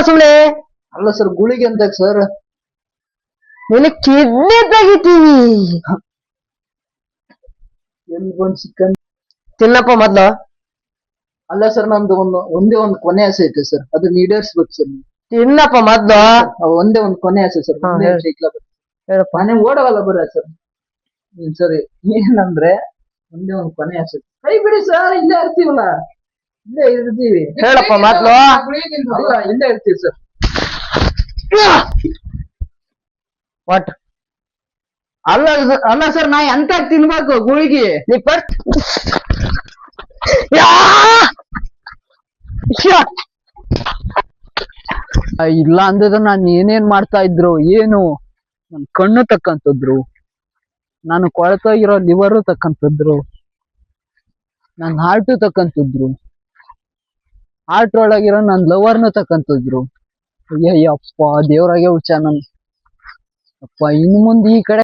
ಸುಮ್ನೆ ಅಲ್ಲ ಸರ್ ಗುಳಿಗೆ ಅಂತ ಸರ್. ನಿನಗೆ ಕಿಡ್ನಿ ತೆಗಿತೀವಿ. ಎಲ್ಲಿ ಬಂದ್ ಸಿಕ್ಕಂತ. ತಿನ್ನಪ್ಪ ಮೊದ್ಲು. ಅಲ್ಲ ಸರ್ ನಂದು ಒಂದೇ ಒಂದು ಕೊನೆ ಆಸೆ ಐತೆ ಸರ್, ಅದನ್ನ ಈಡೇರಿಸ್ಬೇಕು ಸರ್. ತಿನ್ನಪ್ಪ ಮೊದ್ಲು. ಒಂದೇ ಒಂದು ಕೊನೆ ಆಸೆ ಸರ್. ಹೇಳಪ್ಪ. ಮನೆ ಓಡವಲ್ಲ ಬರ ಸರ್. ಸರಿ ಏನಂದ್ರೆ ಒಂದೇ ಒಂದು ಕೊನೆ ಆಸೆ. ಕೈ ಬಿಡಿ ಸರ್, ಇಲ್ಲೇ ಇರ್ತೀವಲ್ಲ, ಇಲ್ಲೇ ಇರ್ತೀವಿ. ಹೇಳಪ್ಪ ಮೊದ್ಲು. ಅಲ್ಲ ಇಲ್ಲೇ ಇರ್ತೀವಿ ಸರ್. ವಾಟ್? ಅಲ್ಲ ಸರ್, ನಾ ಎಂತ ತಿನ್ಬೇಕು ಗುಳಿಗೆ? ನೀ ಫಸ್ಟ್ ಇಲ್ಲ ಅಂದಿದ್ರೆ ನಾನು ಏನೇನ್ ಮಾಡ್ತಾ ಇದ್ರು ಏನು. ನನ್ ಕಣ್ಣು ತಕ್ಕಂತದ್ರು, ನಾನು ಕೊಳ್ತೋಗಿರೋ ಲಿವರು ತಕ್ಕಂತದ್ರು, ನನ್ ಹಾರ್ಟು ತಕ್ಕಂತಿದ್ರು, ಹಾರ್ಟ್ ಒಳಗಿರೋ ನನ್ ಲವರ್ನು ತಕ್ಕಂತಿದ್ರು. ಅಯ್ಯಪ್ಪ ದೇವ್ರಾಗೆ ಹುಚ್ಚ ನನ್ ಅಪ್ಪ. ಇನ್ನು ಮುಂದೆ ಈ ಕಡೆ